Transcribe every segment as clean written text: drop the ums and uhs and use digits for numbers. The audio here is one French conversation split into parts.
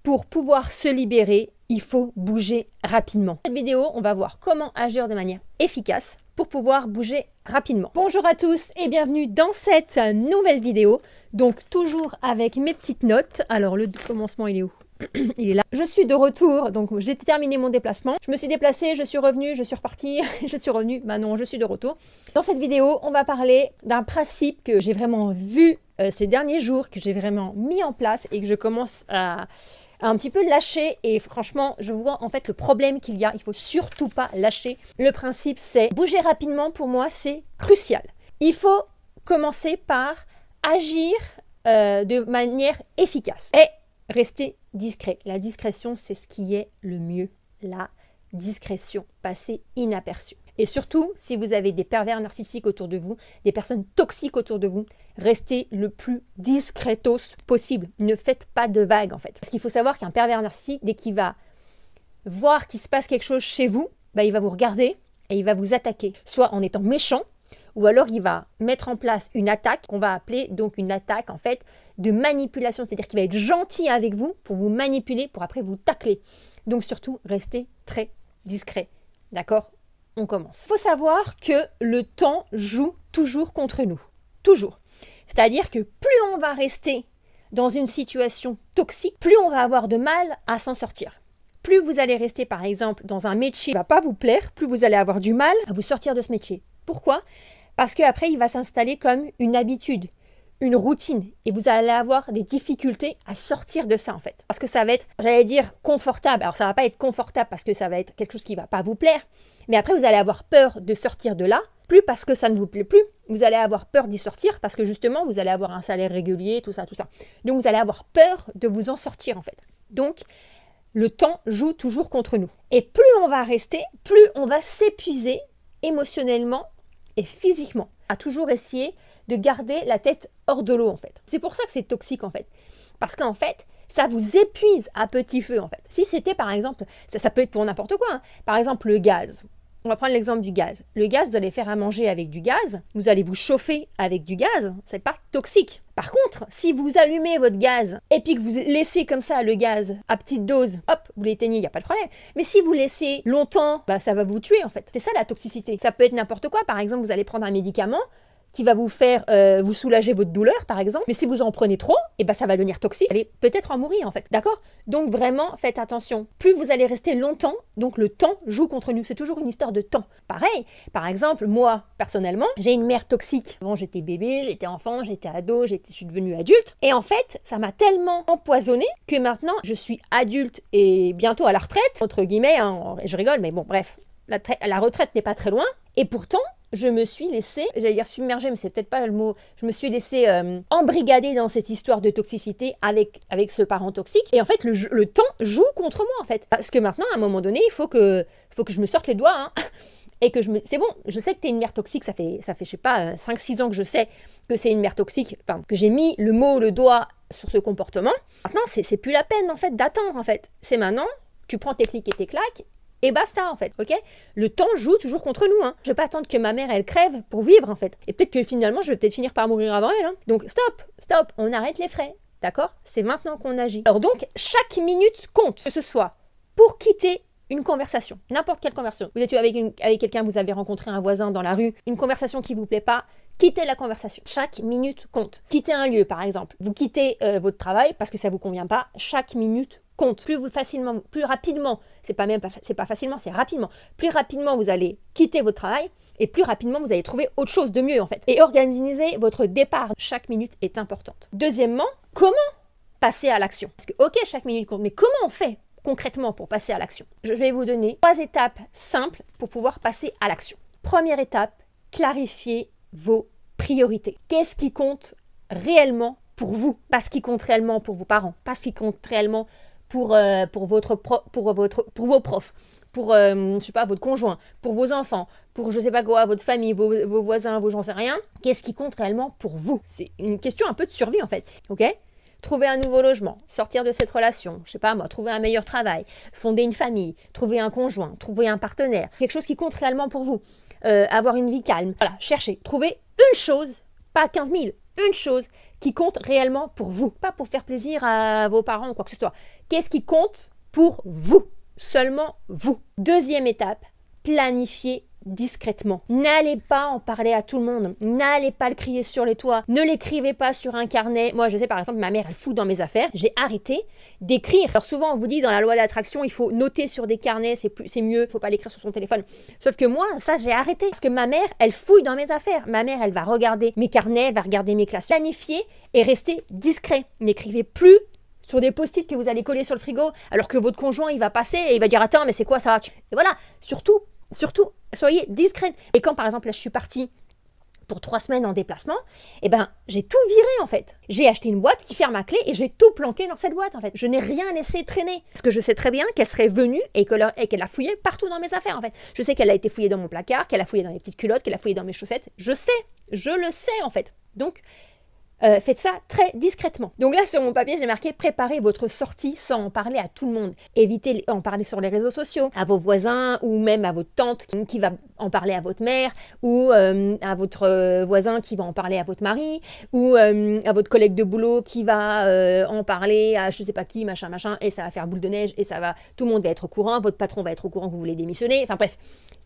pour pouvoir se libérer, il faut bouger rapidement. Dans cette vidéo, on va voir comment agir de manière efficace pour pouvoir bouger rapidement. Bonjour à tous et bienvenue dans cette nouvelle vidéo. Donc toujours avec mes petites notes. Alors le commencement il est où? Il est là. Je suis de retour, donc j'ai terminé mon déplacement. Je me suis déplacée, je suis revenue, je suis repartie, je suis revenue. Maintenant, je suis de retour. Dans cette vidéo, on va parler d'un principe que j'ai vraiment vu ces derniers jours, que j'ai vraiment mis en place et que je commence à un petit peu lâcher. Et franchement, je vois en fait le problème qu'il y a. Il faut surtout pas lâcher. Le principe, c'est bouger rapidement. Pour moi, c'est crucial. Il faut commencer par agir de manière efficace et rester discret. La discrétion, c'est ce qui est le mieux. La discrétion, passer inaperçu. Et surtout, si vous avez des pervers narcissiques autour de vous, des personnes toxiques autour de vous, restez le plus discretos possible. Ne faites pas de vagues, en fait. Parce qu'il faut savoir qu'un pervers narcissique, dès qu'il va voir qu'il se passe quelque chose chez vous, il va vous regarder et il va vous attaquer. Soit en étant méchant, ou alors il va mettre en place une attaque qu'on va appeler donc une attaque en fait de manipulation. C'est-à-dire qu'il va être gentil avec vous pour vous manipuler, pour après vous tacler. Donc surtout, restez très discret. D'accord ? On commence. Il faut savoir que le temps joue toujours contre nous. Toujours. C'est-à-dire que plus on va rester dans une situation toxique, plus on va avoir de mal à s'en sortir. Plus vous allez rester par exemple dans un métier qui ne va pas vous plaire, plus vous allez avoir du mal à vous sortir de ce métier. Pourquoi ? Parce qu'après, il va s'installer comme une habitude, une routine. Et vous allez avoir des difficultés à sortir de ça, en fait. Parce que ça va être, j'allais dire, confortable. Alors, ça ne va pas être confortable parce que ça va être quelque chose qui ne va pas vous plaire. Mais après, vous allez avoir peur de sortir de là. Plus parce que ça ne vous plaît plus. Vous allez avoir peur d'y sortir parce que justement, vous allez avoir un salaire régulier, tout ça, tout ça. Donc, vous allez avoir peur de vous en sortir, en fait. Donc, le temps joue toujours contre nous. Et plus on va rester, plus on va s'épuiser émotionnellement et physiquement, à toujours essayer de garder la tête hors de l'eau en fait. C'est pour ça que c'est toxique en fait. Parce qu'en fait, ça vous épuise à petit feu en fait. Si c'était par exemple, ça peut être pour n'importe quoi, hein. Par exemple le gaz. On va prendre l'exemple du gaz. Le gaz, vous allez faire à manger avec du gaz, vous allez vous chauffer avec du gaz, c'est pas toxique. Par contre, si vous allumez votre gaz et puis que vous laissez comme ça le gaz à petite dose, hop, vous l'éteignez, il n'y a pas de problème. Mais si vous laissez longtemps, ça va vous tuer en fait. C'est ça la toxicité. Ça peut être n'importe quoi. Par exemple, vous allez prendre un médicament qui va vous faire vous soulager votre douleur, par exemple. Mais si vous en prenez trop, ça va devenir toxique. Vous allez peut-être en mourir, en fait. D'accord ? Donc, vraiment, faites attention. Plus vous allez rester longtemps, donc le temps joue contre nous. C'est toujours une histoire de temps. Pareil, par exemple, moi, personnellement, j'ai une mère toxique. Avant, j'étais bébé, j'étais enfant, j'étais ado, je suis devenue adulte. Et en fait, ça m'a tellement empoisonnée que maintenant, je suis adulte et bientôt à la retraite, entre guillemets, hein, je rigole, mais bon, bref. La retraite n'est pas très loin. Et pourtant, je me suis laissée, j'allais dire submergée, mais c'est peut-être pas le mot, je me suis laissée embrigader dans cette histoire de toxicité avec ce parent toxique. Et en fait, le temps joue contre moi, en fait. Parce que maintenant, à un moment donné, il faut que je me sorte les doigts, hein, et que c'est bon, je sais que tu es une mère toxique, ça fait je sais pas, 5-6 ans que je sais que c'est une mère toxique, enfin, que j'ai mis le doigt sur ce comportement. Maintenant, c'est plus la peine, en fait, d'attendre, en fait. C'est maintenant, tu prends tes clics et tes claques, et basta en fait, ok ? Le temps joue toujours contre nous, hein. Je vais pas attendre que ma mère elle crève pour vivre en fait. Et peut-être que finalement je vais peut-être finir par mourir avant elle, hein. Donc stop, on arrête les frais, d'accord ? C'est maintenant qu'on agit. Alors donc, chaque minute compte, que ce soit pour quitter une conversation, n'importe quelle conversation. Vous êtes avec quelqu'un, vous avez rencontré un voisin dans la rue, une conversation qui vous plaît pas, quittez la conversation. Chaque minute compte. Quittez un lieu par exemple. Vous quittez votre travail parce que ça vous convient pas, chaque minute compte. Plus rapidement, c'est pas facilement, c'est rapidement. Plus rapidement vous allez quitter votre travail et plus rapidement vous allez trouver autre chose de mieux en fait. Et organisez votre départ. Chaque minute est importante. Deuxièmement, comment passer à l'action ? Parce que ok, chaque minute compte, mais comment on fait concrètement pour passer à l'action ? Je vais vous donner 3 étapes simples pour pouvoir passer à l'action. Première étape, clarifier vos priorités. Qu'est-ce qui compte réellement pour vous ? Pas ce qui compte réellement pour vos parents, pas ce qui compte réellement pour vos profs, pour je sais pas, votre conjoint, pour vos enfants, pour je sais pas quoi, votre famille, vos voisins, j'en sais rien. Qu'est-ce qui compte réellement pour vous ? C'est une question un peu de survie en fait, ok ? Trouver un nouveau logement, sortir de cette relation, je sais pas moi, trouver un meilleur travail, fonder une famille, trouver un conjoint, trouver un partenaire, quelque chose qui compte réellement pour vous, avoir une vie calme. Voilà, cherchez, trouvez une chose, pas 15 000, une chose qui compte réellement pour vous, pas pour faire plaisir à vos parents ou quoi que ce soit. Qu'est-ce qui compte pour vous? Seulement vous. Deuxième étape, planifiez discrètement. N'allez pas en parler à tout le monde. N'allez pas le crier sur les toits. Ne l'écrivez pas sur un carnet. Moi, je sais par exemple, ma mère, elle fout dans mes affaires. J'ai arrêté d'écrire. Alors souvent, on vous dit dans la loi d'attraction, il faut noter sur des carnets, c'est mieux, il faut pas l'écrire sur son téléphone. Sauf que moi, ça, j'ai arrêté. Parce que ma mère, elle fouille dans mes affaires. Ma mère, elle va regarder mes carnets, elle va regarder mes classes. Planifiez et restez discret. N'écrivez plus sur des post-it que vous allez coller sur le frigo, alors que votre conjoint, il va passer et il va dire « Attends, mais c'est quoi ça ?» Et voilà, surtout, soyez discrète. Et quand, par exemple, là, je suis partie pour 3 semaines en déplacement, eh ben, j'ai tout viré, en fait. J'ai acheté une boîte qui ferme à clé et j'ai tout planqué dans cette boîte, en fait. Je n'ai rien laissé traîner. Parce que je sais très bien qu'elle serait venue et qu'elle a fouillé partout dans mes affaires, en fait. Je sais qu'elle a été fouillée dans mon placard, qu'elle a fouillé dans les petites culottes, qu'elle a fouillé dans mes chaussettes. Je le sais, en fait. Donc, faites ça très discrètement. Donc là, sur mon papier, j'ai marqué « Préparez votre sortie sans en parler à tout le monde ». Évitez d'en parler sur les réseaux sociaux, à vos voisins ou même à votre tante qui va en parler à votre mère ou à votre voisin qui va en parler à votre mari ou à votre collègue de boulot qui va en parler à je sais pas qui, machin, et ça va faire boule de neige et tout le monde va être au courant, votre patron va être au courant que vous voulez démissionner. Enfin bref,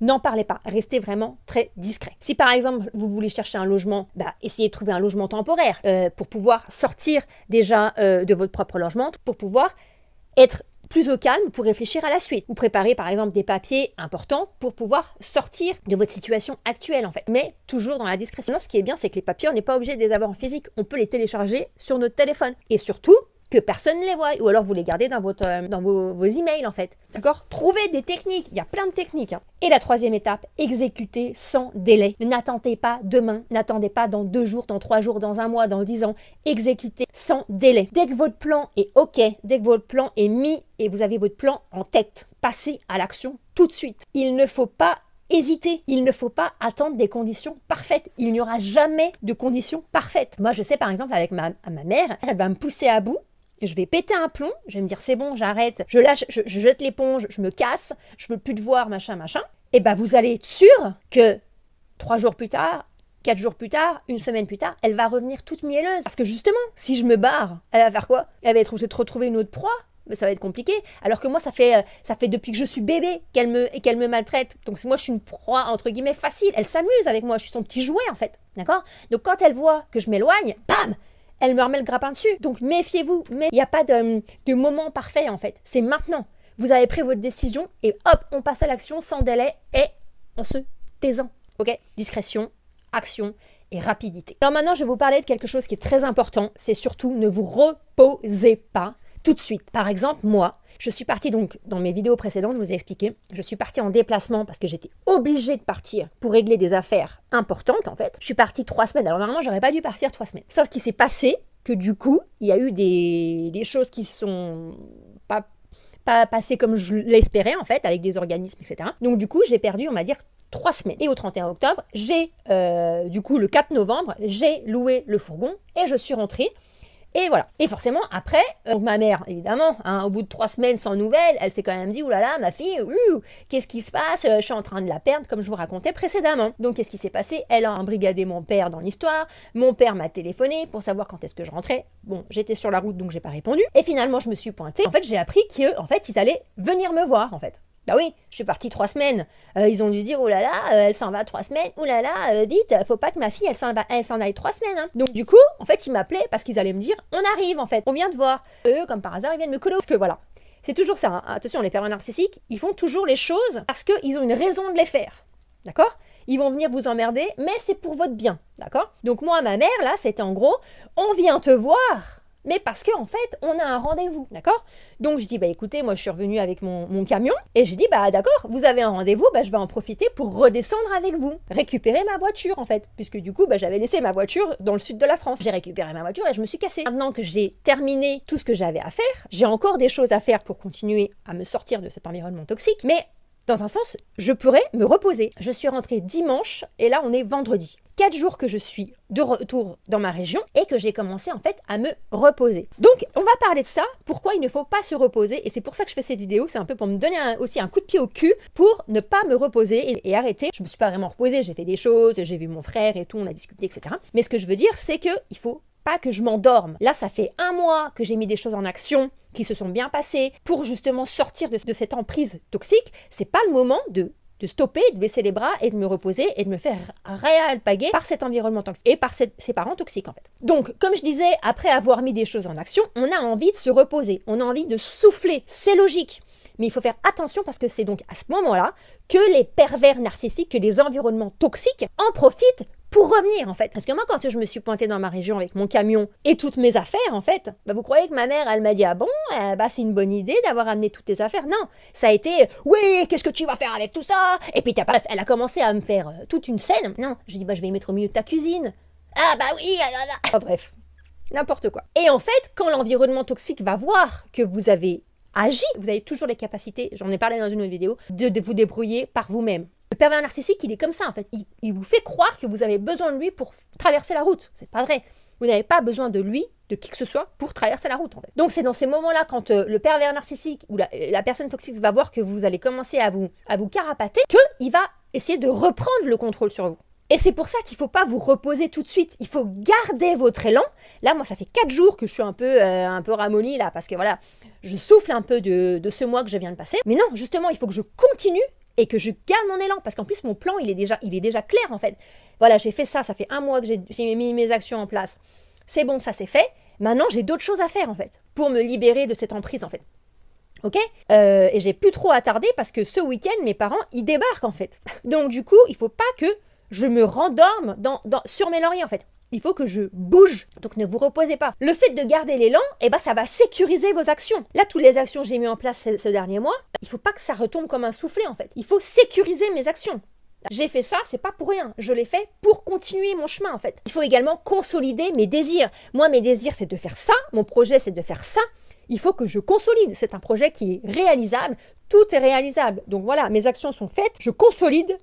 n'en parlez pas. Restez vraiment très discret. Si par exemple, vous voulez chercher un logement, essayez de trouver un logement temporaire. Pour pouvoir sortir déjà de votre propre logement, pour pouvoir être plus au calme, pour réfléchir à la suite. Ou préparer par exemple des papiers importants pour pouvoir sortir de votre situation actuelle en fait. Mais toujours dans la discrétion. Ce qui est bien, c'est que les papiers, on n'est pas obligé de les avoir en physique. On peut les télécharger sur notre téléphone. Et surtout, que personne ne les voit, ou alors vous les gardez dans vos emails en fait. D'accord? Trouvez des techniques, il y a plein de techniques. Et la troisième étape, exécutez sans délai. N'attendez pas demain, n'attendez pas dans 2 jours, dans 3 jours, dans 1 mois, dans 10 ans. Exécutez sans délai. Dès que votre plan est OK, dès que votre plan est mis et vous avez votre plan en tête, passez à l'action tout de suite. Il ne faut pas hésiter, il ne faut pas attendre des conditions parfaites. Il n'y aura jamais de conditions parfaites. Moi, je sais par exemple avec ma mère, elle va me pousser à bout. Je vais péter un plomb, je vais me dire c'est bon, j'arrête, je lâche, je jette l'éponge, je me casse, je veux plus te voir, machin. Et vous allez être sûr que 3 jours plus tard, 4 jours plus tard, 1 semaine plus tard, elle va revenir toute mielleuse. Parce que justement, si je me barre, elle va faire quoi? Elle va être retrouver une autre proie. Mais ça va être compliqué. Alors que moi, ça fait depuis que je suis bébé qu'elle me maltraite. Donc moi, je suis une proie, entre guillemets, facile. Elle s'amuse avec moi, je suis son petit jouet, en fait. D'accord? Donc quand elle voit que je m'éloigne, bam! Elle me remet le grappin dessus. Donc méfiez-vous. Mais il n'y a pas de moment parfait, en fait. C'est maintenant. Vous avez pris votre décision et hop, on passe à l'action sans délai et en se taisant. Ok? Discrétion, action et rapidité. Alors maintenant, je vais vous parler de quelque chose qui est très important. C'est surtout ne vous reposez pas tout de suite. Par exemple, moi, je suis partie donc, dans mes vidéos précédentes, je vous ai expliqué, je suis partie en déplacement parce que j'étais obligée de partir pour régler des affaires importantes en fait. Je suis partie 3 semaines. Alors normalement, j'aurais pas dû partir 3 semaines. Sauf qu'il s'est passé que du coup, il y a eu des choses qui sont pas passées comme je l'espérais en fait, avec des organismes, etc. Donc du coup, j'ai perdu, on va dire, 3 semaines. Et au 31 octobre, du coup, le 4 novembre, j'ai loué le fourgon et je suis rentrée. Et voilà. Et forcément, après, ma mère, évidemment, au bout de 3 semaines sans nouvelles, elle s'est quand même dit, oulala, ma fille, qu'est-ce qui se passe? Je suis en train de la perdre, comme je vous racontais précédemment. Donc, qu'est-ce qui s'est passé? Elle a embrigadé mon père dans l'histoire. Mon père m'a téléphoné pour savoir quand est-ce que je rentrais. Bon, j'étais sur la route, donc j'ai pas répondu. Et finalement, je me suis pointée. En fait, j'ai appris qu'en fait, ils allaient venir me voir, en fait. Bah oui, je suis partie 3 semaines. Ils ont dû se dire, oh là là, elle s'en va 3 semaines. Oh là là, vite, faut pas que ma fille, elle s'en aille 3 semaines. Hein. Donc du coup, en fait, ils m'appelaient parce qu'ils allaient me dire, on arrive en fait, on vient te voir. Eux, comme par hasard, ils viennent me coller. Parce que voilà, c'est toujours ça. Hein. Attention, les pervers narcissiques, ils font toujours les choses parce qu'ils ont une raison de les faire. D'accord? Ils vont venir vous emmerder, mais c'est pour votre bien. D'accord? Donc moi, ma mère, là, c'était en gros, on vient te voir. Mais parce qu'en fait, on a un rendez-vous, d'accord? Donc je dis, écoutez, moi je suis revenue avec mon camion, et j'ai dit, d'accord, vous avez un rendez-vous, je vais en profiter pour redescendre avec vous, récupérer ma voiture en fait, puisque du coup, j'avais laissé ma voiture dans le sud de la France. J'ai récupéré ma voiture et je me suis cassée. Maintenant que j'ai terminé tout ce que j'avais à faire, j'ai encore des choses à faire pour continuer à me sortir de cet environnement toxique, mais dans un sens, je pourrais me reposer. Je suis rentrée dimanche, et là on est vendredi. 4 jours que je suis de retour dans ma région et que j'ai commencé en fait à me reposer. Donc on va parler de ça, pourquoi il ne faut pas se reposer, et c'est pour ça que je fais cette vidéo, c'est un peu pour me donner aussi un coup de pied au cul pour ne pas me reposer et arrêter. Je me suis pas vraiment reposée, j'ai fait des choses, j'ai vu mon frère et tout, on a discuté, etc. Mais ce que je veux dire, c'est que il faut pas que je m'endorme. Là, ça fait 1 mois que j'ai mis des choses en action qui se sont bien passées pour justement sortir de cette emprise toxique. C'est pas le moment de stopper, de baisser les bras et de me reposer et de me faire réalpaguer par cet environnement toxique et par ses parents toxiques en fait. Donc, comme je disais, après avoir mis des choses en action, on a envie de se reposer, on a envie de souffler, c'est logique. Mais il faut faire attention parce que c'est donc à ce moment-là que les pervers narcissiques, que les environnements toxiques en profitent pour revenir en fait. Parce que moi, quand je me suis pointée dans ma région avec mon camion et toutes mes affaires en fait, vous croyez que ma mère, elle m'a dit « Ah bon, c'est une bonne idée d'avoir amené toutes tes affaires ?» Non, ça a été « Oui, qu'est-ce que tu vas faire avec tout ça ?» Et puis bref, elle a commencé à me faire toute une scène. Non, je dis « Je vais y mettre au milieu de ta cuisine. » Ah bah oui, bref, n'importe quoi. Et en fait, quand l'environnement toxique va voir que vous avez agi, vous avez toujours les capacités, j'en ai parlé dans une autre vidéo, de vous débrouiller par vous-même. Le pervers narcissique, il est comme ça en fait. Il vous fait croire que vous avez besoin de lui pour traverser la route. C'est pas vrai. Vous n'avez pas besoin de lui, de qui que ce soit, pour traverser la route en fait. Donc c'est dans ces moments-là, quand le pervers narcissique ou la personne toxique va voir que vous allez commencer à vous carapater, qu'il va essayer de reprendre le contrôle sur vous. Et c'est pour ça qu'il ne faut pas vous reposer tout de suite. Il faut garder votre élan. Là, moi, ça fait 4 jours que je suis un peu ramollie là, parce que voilà, je souffle un peu de ce mois que je viens de passer. Mais non, justement, il faut que je continue et que je garde mon élan, parce qu'en plus, mon plan, il est déjà clair, en fait. Voilà, j'ai fait ça fait 1 mois que j'ai mis mes actions en place. C'est bon, ça c'est fait. Maintenant, j'ai d'autres choses à faire, en fait, pour me libérer de cette emprise, en fait. Ok, et j'ai plus trop à tarder, parce que ce week-end, mes parents, ils débarquent, en fait. Donc, du coup, il faut pas que je me rendorme sur mes lauriers, en fait. Il faut que je bouge, donc ne vous reposez pas. Le fait de garder l'élan, ça va sécuriser vos actions. Là, toutes les actions que j'ai mis en place ce dernier mois, il ne faut pas que ça retombe comme un soufflet en fait. Il faut sécuriser mes actions. J'ai fait ça, c'est pas pour rien. Je l'ai fait pour continuer mon chemin en fait. Il faut également consolider mes désirs. Moi, mes désirs, c'est de faire ça. Mon projet, c'est de faire ça. Il faut que je consolide. C'est un projet qui est réalisable. Tout est réalisable. Donc voilà, mes actions sont faites. Je consolide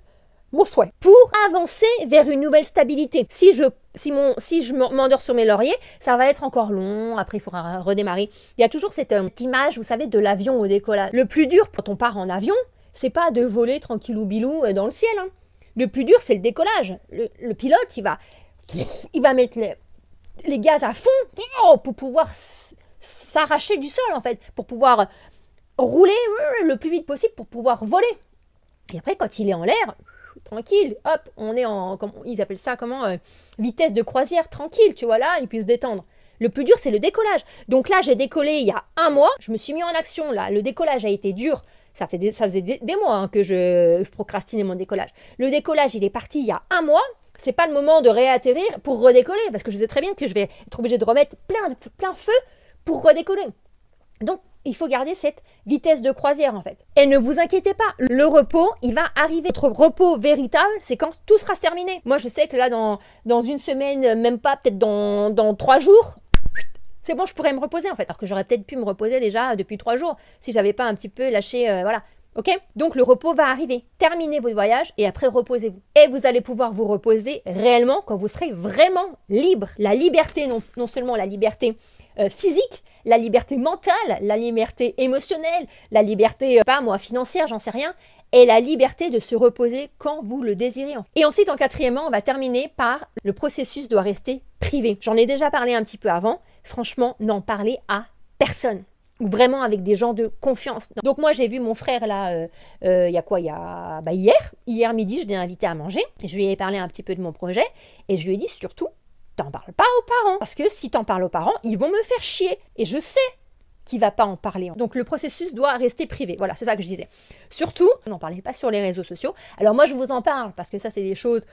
mon souhait pour avancer vers une nouvelle stabilité. Si je m'endors sur mes lauriers, ça va être encore long, après il faudra redémarrer. Il y a toujours cette image, vous savez, de l'avion au décollage. Le plus dur quand on part en avion, c'est pas de voler tranquillou bilou dans le ciel. Hein. Le plus dur, c'est le décollage. Le pilote, il va mettre les gaz à fond pour pouvoir s'arracher du sol en fait, pour pouvoir rouler le plus vite possible, pour pouvoir voler. Et après, quand il est en l'air, tranquille, hop, on est ils appellent ça vitesse de croisière, tranquille, tu vois, là, il peut se détendre. Le plus dur, c'est le décollage. Donc là, j'ai décollé il y a 1 mois, je me suis mis en action, là, le décollage a été dur, ça faisait des mois hein, que je procrastinais mon décollage. Le décollage, il est parti il y a 1 mois, c'est pas le moment de réatterrir pour redécoller, parce que je sais très bien que je vais être obligée de remettre plein feu pour redécoller. Donc, il faut garder cette vitesse de croisière en fait. Et ne vous inquiétez pas, le repos, il va arriver. Votre repos véritable, c'est quand tout sera terminé. Moi, je sais que là, dans 1 semaine, même pas, peut-être dans 3 jours, c'est bon, je pourrais me reposer en fait. Alors que j'aurais peut-être pu me reposer déjà depuis 3 jours, si j'avais pas un petit peu lâché, voilà. Ok ? Donc le repos va arriver. Terminez votre voyage et après reposez-vous. Et vous allez pouvoir vous reposer réellement quand vous serez vraiment libre. La liberté, non seulement la liberté physique, la liberté mentale, la liberté émotionnelle, la liberté, financière, j'en sais rien, et la liberté de se reposer quand vous le désirez. Et ensuite, en 4e, on va terminer par le processus doit rester privé. J'en ai déjà parlé un petit peu avant. Franchement, n'en parlez à personne. Ou vraiment avec des gens de confiance. Donc moi, j'ai vu mon frère là, hier midi, je l'ai invité à manger. Et je lui ai parlé un petit peu de mon projet. Et je lui ai dit surtout, t'en parles pas aux parents. Parce que si t'en parles aux parents, ils vont me faire chier. Et je sais qu'il va pas en parler. Donc le processus doit rester privé. Voilà, c'est ça que je disais. Surtout, n'en parlez pas sur les réseaux sociaux. Alors moi, je vous en parle parce que ça, c'est des choses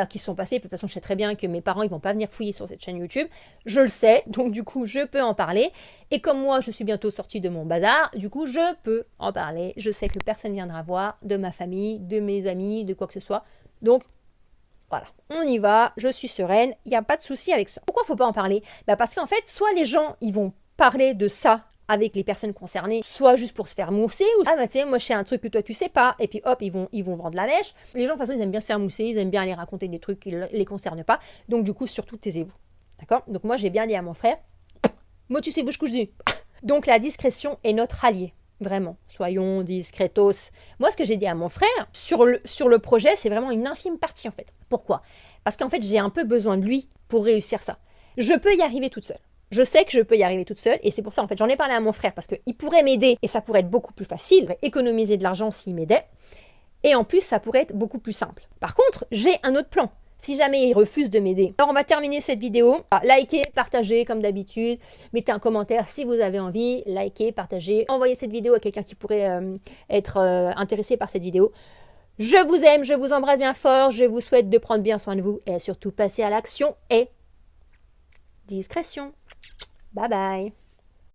qui se sont passées. De toute façon, je sais très bien que mes parents, ils vont pas venir fouiller sur cette chaîne YouTube. Je le sais. Donc du coup, je peux en parler. Et comme moi, je suis bientôt sortie de mon bazar, du coup, je peux en parler. Je sais que personne viendra voir de ma famille, de mes amis, de quoi que ce soit. Donc, voilà, on y va, je suis sereine, il n'y a pas de souci avec ça. Pourquoi il ne faut pas en parler ? Parce qu'en fait, soit les gens, ils vont parler de ça avec les personnes concernées, soit juste pour se faire mousser, ou ah bah tu sais, moi je sais un truc que toi tu sais pas, et puis hop, ils vont vendre la mèche. Les gens de toute façon ils aiment bien se faire mousser, ils aiment bien aller raconter des trucs qui ne les concernent pas, donc du coup surtout taisez-vous. D'accord? Donc moi j'ai bien dit à mon frère, moi tu sais bouche cousu. Donc la discrétion est notre allié. Vraiment, soyons discretos. Moi, ce que j'ai dit à mon frère sur le projet, c'est vraiment une infime partie en fait. Pourquoi? Parce qu'en fait, j'ai un peu besoin de lui pour réussir ça. Je peux y arriver toute seule. Je sais que je peux y arriver toute seule et c'est pour ça en fait j'en ai parlé à mon frère parce qu'il pourrait m'aider et ça pourrait être beaucoup plus facile, économiser de l'argent s'il m'aidait et en plus ça pourrait être beaucoup plus simple. Par contre, j'ai un autre plan. Si jamais il refuse de m'aider. Alors on va terminer cette vidéo. Likez, partagez comme d'habitude. Mettez un commentaire si vous avez envie. Likez, partagez. Envoyez cette vidéo à quelqu'un qui pourrait être intéressé par cette vidéo. Je vous aime, je vous embrasse bien fort. Je vous souhaite de prendre bien soin de vous et surtout passer à l'action et discrétion. Bye bye.